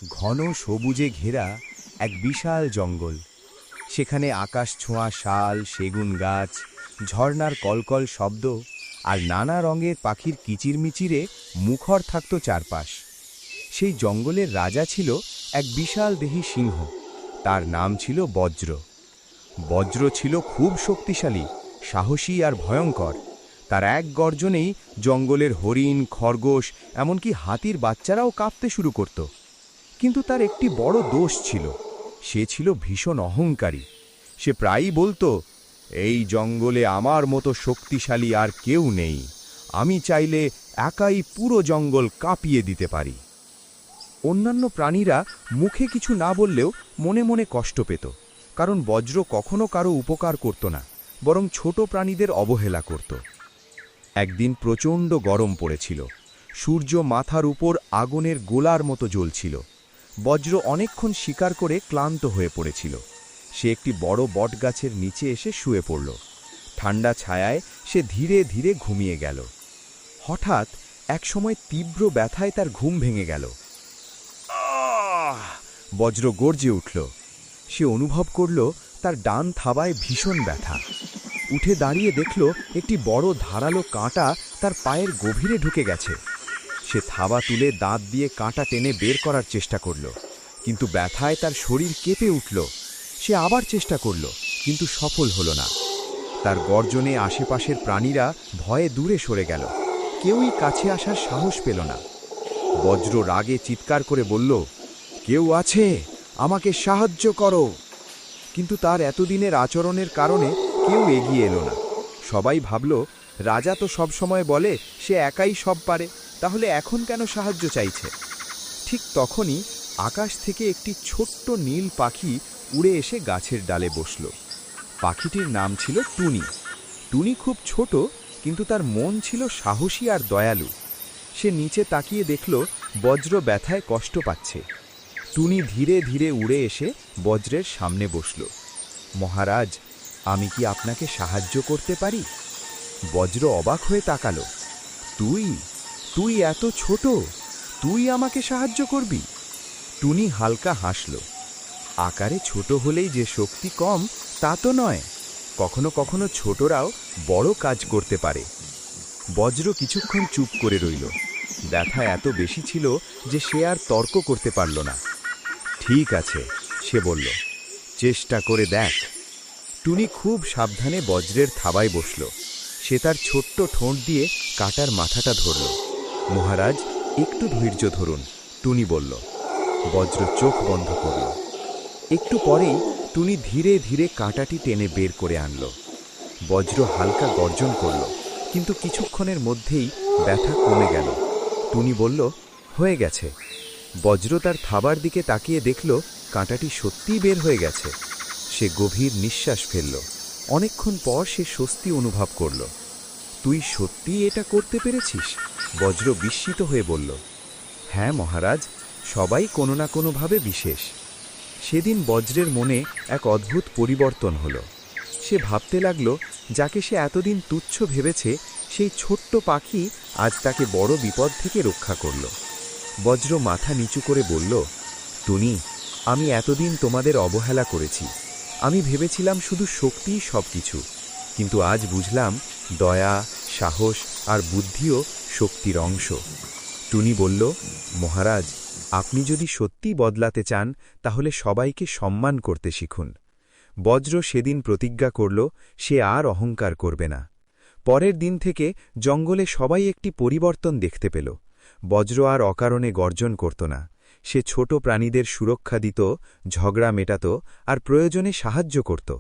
ঘন সবুজে ঘেরা এক বিশাল জঙ্গল। সেখানে আকাশ ছোঁয়া শাল, সেগুন গাছ, ঝর্ণার কলকল শব্দ আর নানা রঙের পাখির কিচিরমিচিরে মুখর থাকত চারপাশ। সেই জঙ্গলের রাজা ছিল এক বিশাল দেহী সিংহ। তার নাম ছিল বজ্র। বজ্র ছিল খুব শক্তিশালী, সাহসী আর ভয়ঙ্কর। তার এক গর্জনেই জঙ্গলের হরিণ, খরগোশ, এমনকি হাতির বাচ্চারাও কাঁপতে শুরু করত। কিন্তু তার একটি বড় দোষ ছিল, সে ছিল ভীষণ অহংকারী। সে প্রায়ই বলতো, এই জঙ্গলে আমার মতো শক্তিশালী আর কেউ নেই, আমি চাইলে একাই পুরো জঙ্গল কাঁপিয়ে দিতে পারি। অন্যান্য প্রাণীরা মুখে কিছু না বললেও মনে মনে কষ্ট পেত, কারণ বজ্র কখনো কারো উপকার করত না, বরং ছোট প্রাণীদের অবহেলা করত। একদিন প্রচণ্ড গরম পড়েছিল। সূর্য মাথার উপর আগুনের গোলার মতো জ্বলছিল। বজ্র অনেকক্ষণ শিকার করে ক্লান্ত হয়ে পড়েছিল। সে একটি বড় বটগাছের নিচে এসে শুয়ে পড়ল। ঠান্ডা ছায়ায় সে ধীরে ধীরে ঘুমিয়ে গেল। হঠাৎ একসময় তীব্র ব্যথায় তার ঘুম ভেঙে গেল। বজ্র গর্জে উঠল। সে অনুভব করল তার ডান থাবায় ভীষণ ব্যথা। উঠে দাঁড়িয়ে দেখল একটি বড় ধারালো কাঁটা তার পায়ের গভীরে ঢুকে গেছে। সে থাবা তুলে দাঁত দিয়ে কাঁটা টেনে বের করার চেষ্টা করল, কিন্তু ব্যথায় তার শরীর কেঁপে উঠল। সে আবার চেষ্টা করল, কিন্তু সফল হল না। তার গর্জনে আশেপাশের প্রাণীরা ভয়ে দূরে সরে গেল। কেউই কাছে আসার সাহস পেল না। বজ্র রাগে চিৎকার করে বলল, কেউ আছে, আমাকে সাহায্য করো। কিন্তু তার এতদিনের আচরণের কারণে কেউ এগিয়ে এলো না। সবাই ভাবল, রাজা তো সবসময় বলে সে একাই সব পারে, তাহলে এখন কেন সাহায্য চাইছে? ঠিক তখনই আকাশ থেকে একটি ছোট্ট নীল পাখি উড়ে এসে গাছের ডালে বসল। পাখিটির নাম ছিল টুনি। টুনি খুব ছোট, কিন্তু তার মন ছিল সাহসী আর দয়ালু। সে নিচে তাকিয়ে দেখল বজ্র ব্যথায় কষ্ট পাচ্ছে। টুনি ধীরে ধীরে উড়ে এসে বজ্রের সামনে বসল। মহারাজ, আমি কি আপনাকে সাহায্য করতে পারি? বজ্র অবাক হয়ে তাকালো। তুই তুই এত ছোট, তুই আমাকে সাহায্য করবি? টুনি হালকা হাসল। আকারে ছোট হলেই যে শক্তি কম তা তো নয়, কখনো কখনো ছোটরাও বড় কাজ করতে পারে। বজ্র কিছুক্ষণ চুপ করে রইল। ব্যথা এত বেশি ছিল যে সে আর তর্ক করতে পারল না। ঠিক আছে, সে বলল, চেষ্টা করে দেখ। টুনি খুব সাবধানে বজ্রের থাবায় বসল। সে তার ছোট্ট ঠোঁট দিয়ে কাঁটার মাথাটা ধরল। মহারাজ, একটু ধৈর্য ধরুন, টুনি বলল। বজ্র চোখ বন্ধ করল। একটু পরেই টুনি ধীরে ধীরে কাঁটাটি টেনে বের করে আনল। বজ্র হালকা গর্জন করল, কিন্তু কিছুক্ষণের মধ্যেই ব্যথা কমে গেল। টুনি বলল, হয়ে গেছে। বজ্র তার থাবার দিকে তাকিয়ে দেখল কাঁটাটি সত্যিই বের হয়ে গেছে। সে গভীর নিঃশ্বাস ফেলল। অনেকক্ষণ পর সে স্বস্তি অনুভব করল। তুই সত্যিই এটা করতে পেরেছিস? বজ্র বিস্মিত হয়ে বলল। হ্যাঁ মহারাজ, সবাই কোনো না কোনোভাবে বিশেষ। সেদিন বজ্রের মনে এক অদ্ভুত পরিবর্তন হল। সে ভাবতে লাগল, যাকে সে এতদিন তুচ্ছ ভেবেছে, সেই ছোট্ট পাখি আজ তাকে বড় বিপদ থেকে রক্ষা করল। বজ্র মাথা নিচু করে বলল, টুনি, আমি এতদিন তোমাদের অবহেলা করেছি। আমি ভেবেছিলাম শুধু শক্তিই সবকিছু, কিন্তু আজ বুঝলাম দয়া, সাহস আর বুদ্ধিও শক্তির অংশ। টুনি বলল, মহারাজ, আপনি যদি সত্যি বদলাতে চান তাহলে সবাইকে সম্মান করতে শিখুন। বজ্র সেদিন প্রতিজ্ঞা করল সে আর অহংকার করবে না। পরের দিন থেকে জঙ্গলে সবাই একটি পরিবর্তন দেখতে পেল। বজ্র আর অকারণে গর্জন করত না। সে ছোট প্রাণীদের সুরক্ষা দিত, ঝগড়া মেটাত আর প্রয়োজনে সাহায্য করত।